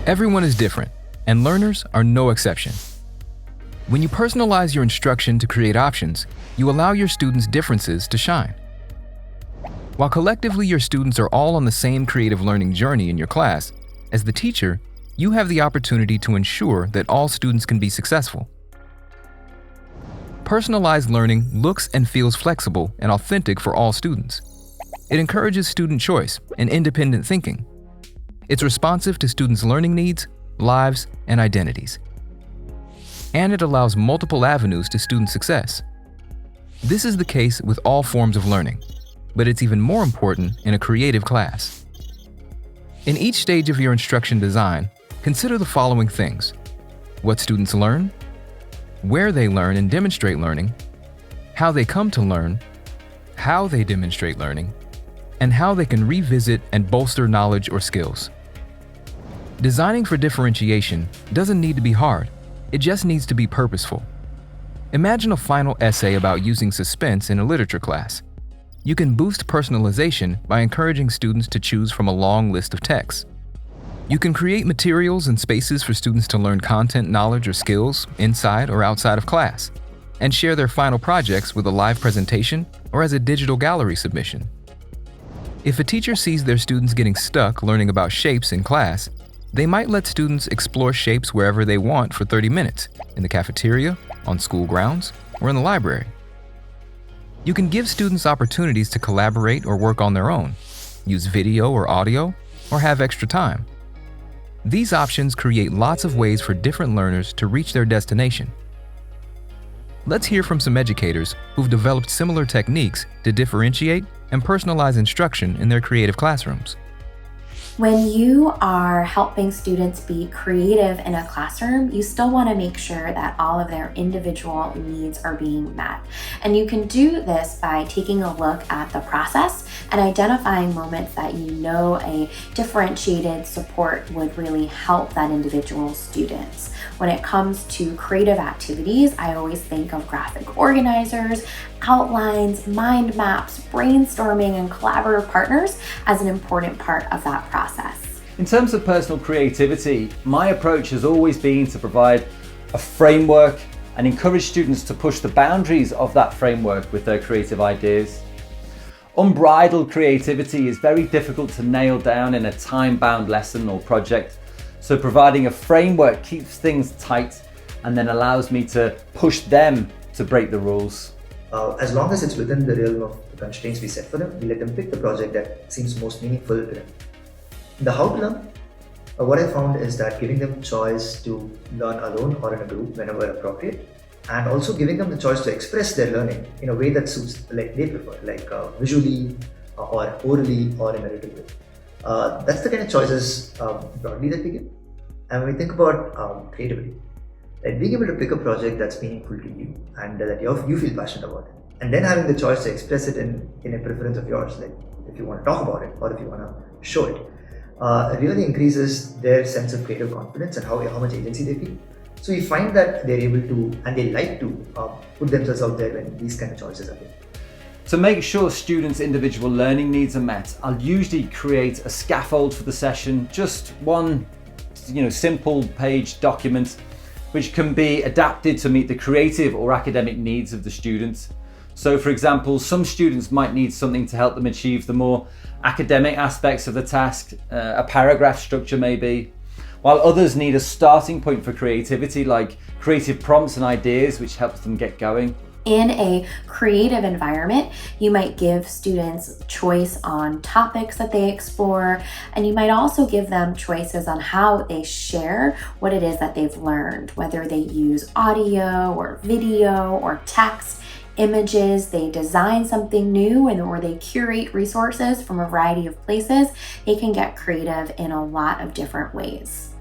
Everyone is different, and learners are no exception. When you personalize your instruction to create options, you allow your students' differences to shine. While collectively your students are all on the same creative learning journey in your class, as the teacher, you have the opportunity to ensure that all students can be successful. Personalized learning looks and feels flexible and authentic for all students. It encourages student choice and independent thinking. It's responsive to students' learning needs, lives, and identities. And it allows multiple avenues to student success. This is the case with all forms of learning, but it's even more important in a creative class. In each stage of your instruction design, consider the following things: what students learn, where they learn and demonstrate learning, how they come to learn, how they demonstrate learning, and how they can revisit and bolster knowledge or skills. Designing for differentiation doesn't need to be hard. It just needs to be purposeful. Imagine a final essay about using suspense in a literature class. You can boost personalization by encouraging students to choose from a long list of texts. You can create materials and spaces for students to learn content, knowledge, or skills inside or outside of class, and share their final projects with a live presentation or as a digital gallery submission. If a teacher sees their students getting stuck learning about shapes in class, they might let students explore shapes wherever they want for 30 minutes, in the cafeteria, on school grounds, or in the library. You can give students opportunities to collaborate or work on their own, use video or audio, or have extra time. These options create lots of ways for different learners to reach their destination. Let's hear from some educators who've developed similar techniques to differentiate and personalize instruction in their creative classrooms. When you are helping students be creative in a classroom, you still want to make sure that all of their individual needs are being met. And you can do this by taking a look at the process and identifying moments that you know a differentiated support would really help that individual student. When it comes to creative activities, I always think of graphic organizers, outlines, mind maps, brainstorming, and collaborative partners as an important part of that process. In terms of personal creativity, my approach has always been to provide a framework and encourage students to push the boundaries of that framework with their creative ideas. Unbridled creativity is very difficult to nail down in a time-bound lesson or project, so providing a framework keeps things tight and then allows me to push them to break the rules. As long as it's within the realm of the constraints we set for them, we let them pick the project that seems most meaningful to them. In the how to learn, what I found is that giving them choice to learn alone or in a group whenever appropriate, and also giving them the choice to express their learning in a way that suits like they prefer, like visually or orally or in a written way. That's the kind of choices broadly that we give. And when we think about creativity, like being able to pick a project that's meaningful to you and that you feel passionate about it, and then having the choice to express it in a preference of yours, like if you want to talk about it or if you want to show it, really increases their sense of creative confidence and how much agency they feel. So we find that they're able to and they like to put themselves out there when these kind of choices are made. To make sure students' individual learning needs are met, I'll usually create a scaffold for the session, just one simple page document which can be adapted to meet the creative or academic needs of the students. So for example, some students might need something to help them achieve the more academic aspects of the task, a paragraph structure maybe, while others need a starting point for creativity, like creative prompts and ideas which helps them get going. In a creative environment, you might give students choice on topics that they explore, and you might also give them choices on how they share what it is that they've learned, whether they use audio or video or text, images, they design something new, or they curate resources from a variety of places. They can get creative in a lot of different ways.